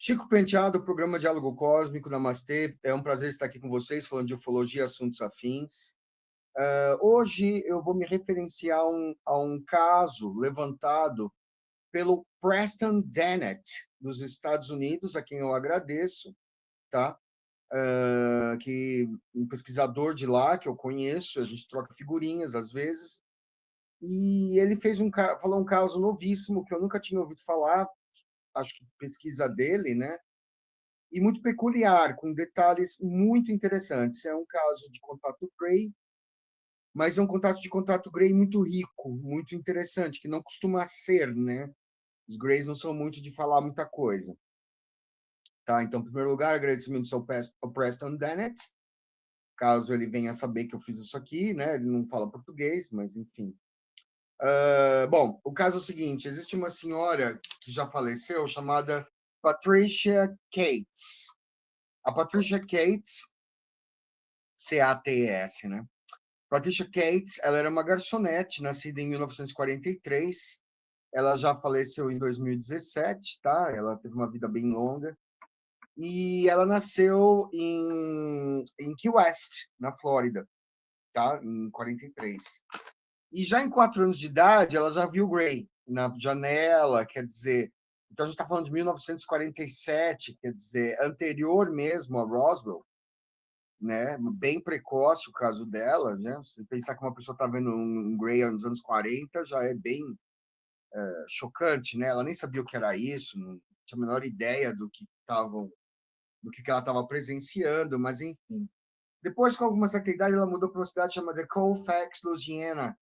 Chico Penteado, programa Diálogo Cósmico, Namastê. É um prazer estar aqui com vocês, falando de ufologia e assuntos afins. Hoje eu vou me referenciar a um caso levantado pelo Preston Dennett, dos Estados Unidos, a quem eu agradeço, tá? Que um pesquisador de lá, que eu conheço, a gente troca figurinhas às vezes, e ele falou um caso novíssimo que eu nunca tinha ouvido falar, acho que pesquisa dele, né? E muito peculiar, com detalhes muito interessantes. É um caso de contato Gray, mas é um contato Gray muito rico, muito interessante, que não costuma ser, né? Os Greys não são muito de falar muita coisa. Tá? Então, em primeiro lugar, agradecimento ao Preston Dennett, caso ele venha saber que eu fiz isso aqui, né? Ele não fala português, mas enfim. Bom, o caso é o seguinte: existe uma senhora que já faleceu chamada Patricia Cates. A Patricia Cates, C-A-T-E-S, né? Patricia Cates, ela era uma garçonete, nascida em 1943. Ela já faleceu em 2017, tá? Ela teve uma vida bem longa. E ela nasceu em Key West, na Flórida, tá? Em 43. E já em 4 anos de idade, ela já viu Grey na janela, quer dizer... Então, a gente está falando de 1947, quer dizer, anterior mesmo a Roswell, né? Bem precoce o caso dela, né? Se pensar que uma pessoa está vendo um Grey nos anos 40, já é bem chocante, né? Ela nem sabia o que era isso, não tinha a menor ideia do que ela estava presenciando, mas enfim. Depois, com alguma certa idade, ela mudou para uma cidade chamada Colfax, Louisiana,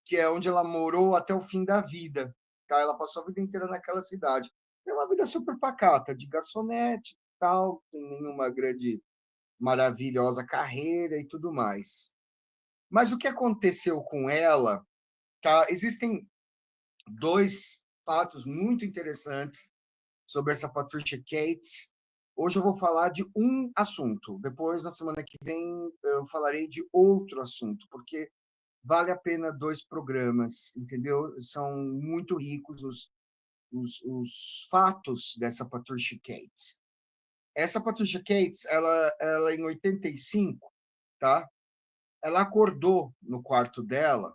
que é onde ela morou até o fim da vida. Tá? Ela passou a vida inteira naquela cidade. É uma vida super pacata, de garçonete, tal, sem nenhuma grande maravilhosa carreira e tudo mais. Mas o que aconteceu com ela, tá? Existem 2 fatos muito interessantes sobre essa Patricia Cates. Hoje eu vou falar de um assunto. Depois, na semana que vem, eu falarei de outro assunto, porque vale a pena 2 programas, entendeu? São muito ricos os fatos dessa Patricia Cates. Essa Patricia Cates, ela em 85, tá? Ela acordou no quarto dela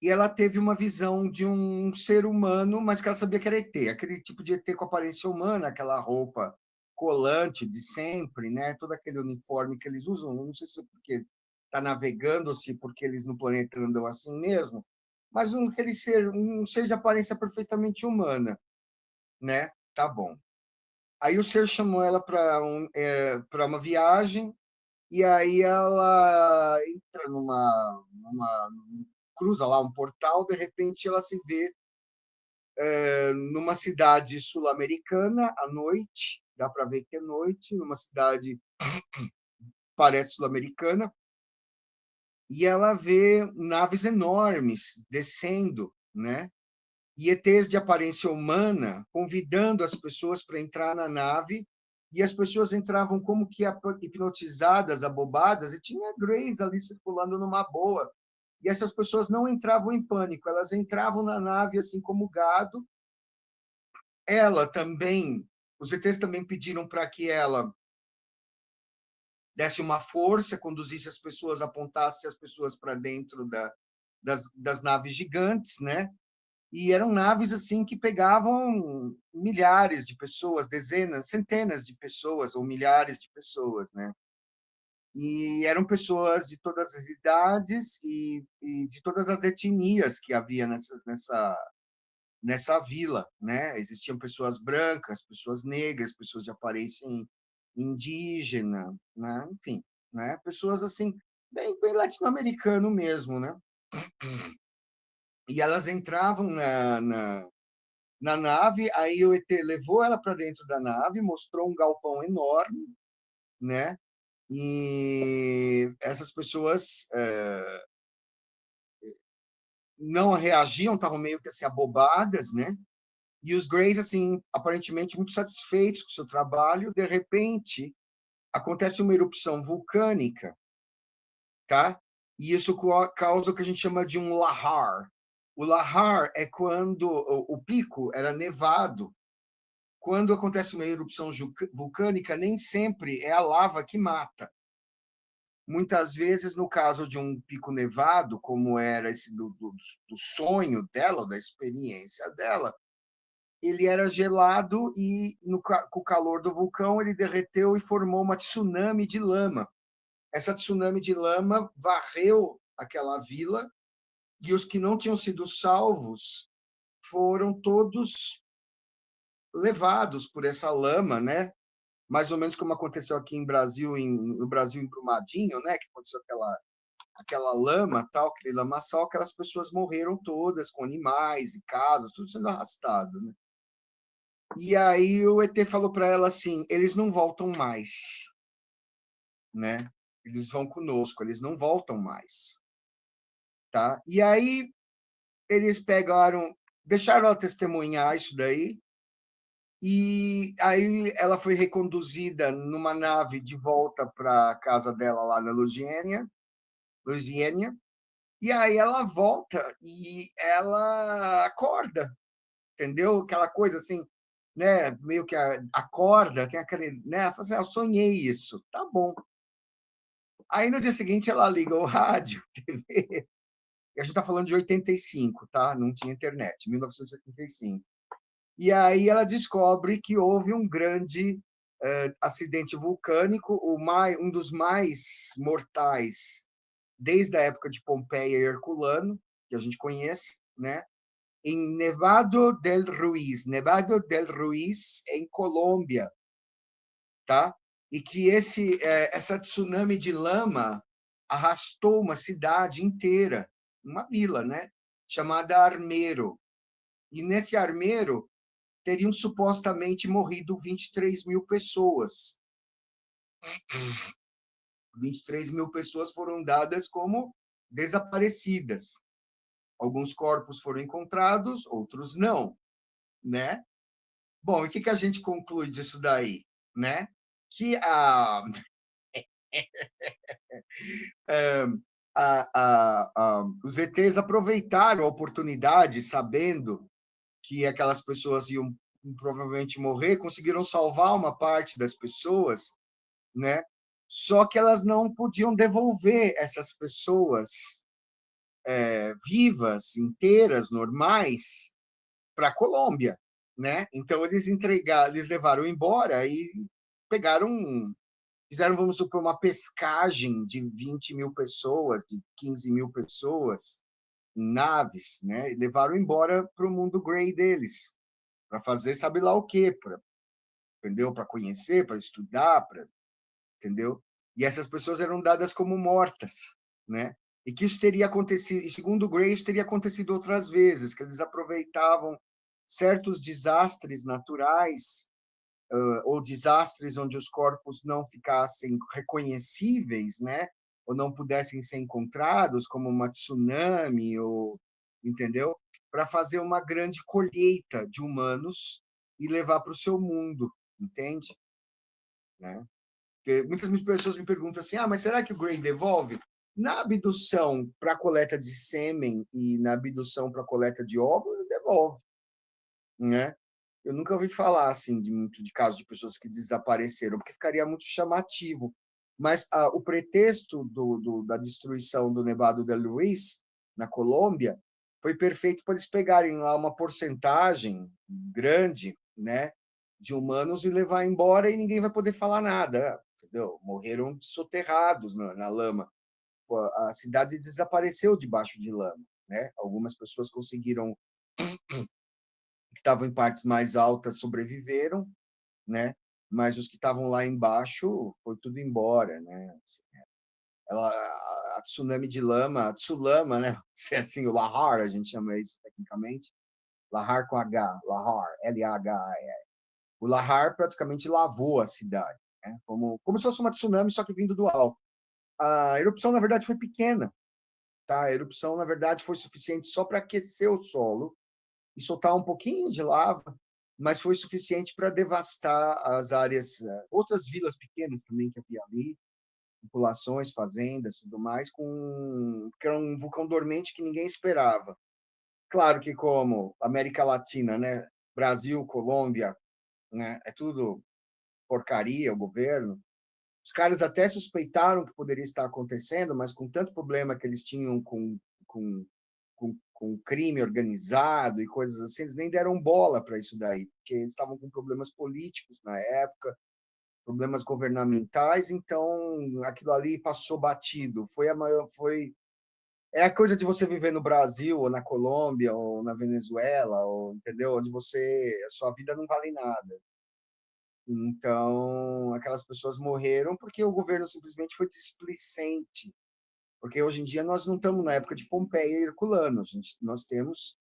e ela teve uma visão de um ser humano, mas que ela sabia que era ET, aquele tipo de ET com aparência humana, aquela roupa colante de sempre, né? Todo aquele uniforme que eles usam, não sei se é porque está navegando ou se porque eles no planeta andam assim mesmo, mas um ser de aparência perfeitamente humana, né? Tá bom. Aí o ser chamou ela para uma viagem, e aí ela entra cruza lá um portal, de repente ela se vê numa cidade sul-americana à noite, dá para ver que é noite, numa cidade parece sul-americana, e ela vê naves enormes descendo, né? E ETs de aparência humana convidando as pessoas para entrar na nave, e as pessoas entravam como que hipnotizadas, abobadas, e tinha Greys ali circulando numa boa. E essas pessoas não entravam em pânico, elas entravam na nave assim como gado. Ela também, os ETs também pediram para que ela desse uma força, conduzisse as pessoas, apontasse as pessoas para dentro das naves gigantes, né? E eram naves assim que pegavam milhares de pessoas, dezenas, centenas de pessoas ou milhares de pessoas, né? E eram pessoas de todas as idades e de todas as etnias que havia nessa vila, né? Existiam pessoas brancas, pessoas negras, pessoas de aparência indígena, né? Enfim, né? Pessoas assim bem latino-americano mesmo, né? E elas entravam na nave, aí o ET levou ela para dentro da nave, mostrou um galpão enorme, né? E essas pessoas não reagiam, estavam meio que assim abobadas, né? E os Greys, assim, aparentemente muito satisfeitos com o seu trabalho, de repente acontece uma erupção vulcânica, tá? E isso causa o que a gente chama de um lahar. O lahar é quando o pico era nevado, quando acontece uma erupção vulcânica, nem sempre é a lava que mata. Muitas vezes, no caso de um pico nevado, como era esse do sonho dela, da experiência dela, ele era gelado e, com o calor do vulcão, ele derreteu e formou uma tsunami de lama. Essa tsunami de lama varreu aquela vila e os que não tinham sido salvos foram todos levados por essa lama, né? Mais ou menos como aconteceu aqui no Brasil, em Brumadinho, né? Que aconteceu aquela lama, tal, aquele lamaçal, aquelas pessoas morreram todas, com animais e casas, tudo sendo arrastado, né? E aí o ET falou para ela assim: eles não voltam mais, né? Eles vão conosco, eles não voltam mais, tá? E aí eles pegaram, deixaram ela testemunhar isso daí, e aí ela foi reconduzida numa nave de volta para a casa dela lá na Louisiana, e aí ela volta e ela acorda, entendeu? Aquela coisa assim, né? Meio que acorda, tem aquele, né? Ela fala assim, eu sonhei isso, tá bom. Aí no dia seguinte ela liga o rádio, TV, e a gente está falando de 85, tá? Não tinha internet, 1985. E aí ela descobre que houve um grande acidente vulcânico, um dos mais mortais desde a época de Pompeia e Herculano, que a gente conhece, né? Em Nevado del Ruiz. Nevado del Ruiz é em Colômbia, tá? E que essa tsunami de lama arrastou uma cidade inteira, uma vila, né? Chamada Armero. E nesse Armero teriam supostamente morrido 23 mil pessoas. 23 mil pessoas foram dadas como desaparecidas. Alguns corpos foram encontrados, outros não, né? Bom, e o que a gente conclui disso daí, né? Que os ETs aproveitaram a oportunidade, sabendo que aquelas pessoas iam provavelmente morrer, conseguiram salvar uma parte das pessoas, né? Só que elas não podiam devolver essas pessoas vivas, inteiras, normais, para a Colômbia, né? Então eles levaram embora e fizeram, vamos supor, uma pescagem de 20 mil pessoas, de 15 mil pessoas em naves, né? E levaram embora para o mundo grey deles, para fazer sabe lá o quê, entendeu? Para conhecer, para estudar, entendeu? E essas pessoas eram dadas como mortas, né? E que isso teria acontecido, e segundo Grace, teria acontecido outras vezes, que eles aproveitavam certos desastres naturais ou desastres onde os corpos não ficassem reconhecíveis, né? Ou não pudessem ser encontrados, como uma tsunami, ou, entendeu? Para fazer uma grande colheita de humanos e levar para o seu mundo, entende? Né? Porque muitas pessoas me perguntam assim: mas será que o Gray devolve? Na abdução para coleta de sêmen e na abdução para coleta de óvulos, devolve, né? Eu nunca ouvi falar assim de casos de pessoas que desapareceram, porque ficaria muito chamativo. Mas o pretexto da destruição do Nevado del Ruiz, na Colômbia, foi perfeito para eles pegarem lá uma porcentagem grande, né, de humanos e levar embora e ninguém vai poder falar nada, entendeu? Morreram soterrados na lama. A cidade desapareceu debaixo de lama, né? Algumas pessoas conseguiram, que estavam em partes mais altas, sobreviveram, né? Mas os que estavam lá embaixo foi tudo embora, né? A tsunami de lama, a tsulama, né? Se é assim, o Lahar, a gente chama isso tecnicamente, Lahar com H, Lahar, L-A-H-A-R. O Lahar praticamente lavou a cidade, né? Como se fosse uma tsunami, só que vindo do alto. A erupção, na verdade, foi pequena, tá? A erupção, na verdade, foi suficiente só para aquecer o solo e soltar um pouquinho de lava, mas foi suficiente para devastar as áreas, outras vilas pequenas também que havia ali, populações, fazendas, tudo mais, porque era um vulcão dormente que ninguém esperava. Claro que como América Latina, né, Brasil, Colômbia, né? É tudo porcaria, o governo. Os caras até suspeitaram que poderia estar acontecendo, mas com tanto problema que eles tinham com, com crime organizado e coisas assim, eles nem deram bola para isso daí, porque eles estavam com problemas políticos na época, problemas governamentais, então aquilo ali passou batido. Foi a maior, foi é a coisa de você viver no Brasil ou na Colômbia ou na Venezuela, ou entendeu? Onde você a sua vida não vale nada. Então, aquelas pessoas morreram porque o governo simplesmente foi displicente. Porque hoje em dia nós não estamos na época de Pompeia e Herculano, nós temos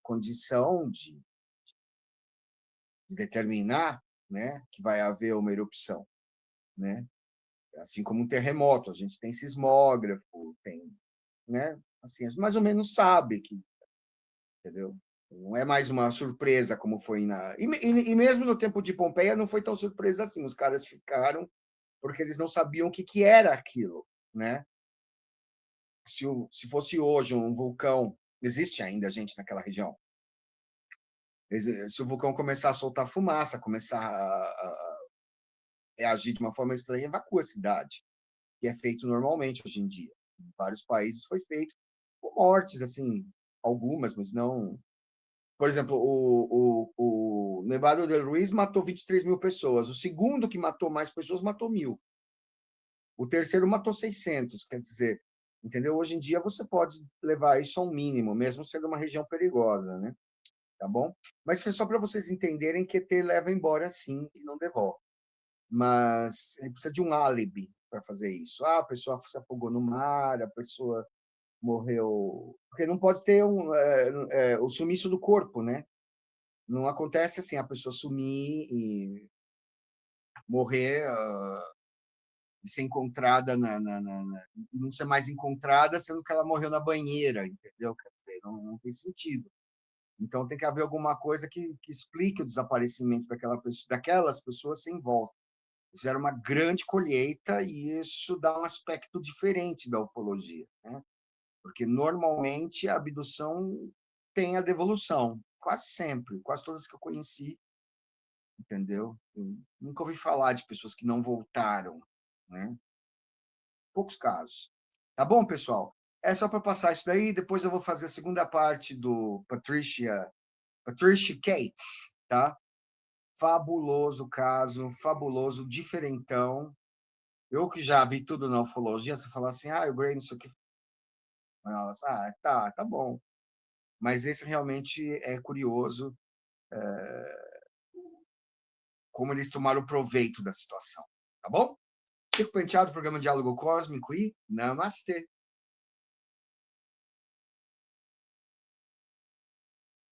condição de determinar, né, que vai haver uma erupção, né? Assim como um terremoto, a gente tem sismógrafo, tem, né? Assim, mais ou menos sabe que, entendeu? Não é mais uma surpresa como foi na. E mesmo no tempo de Pompeia não foi tão surpresa assim. Os caras ficaram porque eles não sabiam o que, que era aquilo, né? Se fosse hoje um vulcão, existe ainda gente naquela região. Se o vulcão começar a soltar fumaça, começar a reagir de uma forma estranha, evacua a cidade, que é feito normalmente hoje em dia. Em vários países foi feito com mortes, assim, algumas, mas não. Por exemplo, o Nevado del Ruiz matou 23 mil pessoas. O segundo que matou mais pessoas matou 1.000. O terceiro matou 600, quer dizer, entendeu? Hoje em dia você pode levar isso ao mínimo, mesmo sendo uma região perigosa, né? Tá bom? Mas é só para vocês entenderem que ET leva embora sim e não devolve. Mas ele precisa de um álibi para fazer isso. Ah, a pessoa se afogou no mar, a pessoa morreu. Porque não pode ter o sumiço do corpo, né? Não acontece assim, a pessoa sumir e morrer e ser encontrada não ser mais encontrada, sendo que ela morreu na banheira, entendeu? Quer dizer, não tem sentido. Então tem que haver alguma coisa que explique o desaparecimento daquelas pessoas sem volta. Isso era uma grande colheita e isso dá um aspecto diferente da ufologia, né? Porque normalmente a abdução tem a devolução, quase sempre, quase todas que eu conheci, entendeu? Eu nunca ouvi falar de pessoas que não voltaram, né? Poucos casos. Tá bom, pessoal? É só para passar isso daí, depois eu vou fazer a segunda parte do Patricia Cates, tá? Fabuloso caso, fabuloso, diferentão. Eu que já vi tudo na ufologia, você fala assim, o Gray, isso aqui. Nossa, tá bom. Mas esse realmente é curioso, como eles tomaram proveito da situação. Tá bom? Chico Penteado, programa Diálogo Cósmico e Namastê.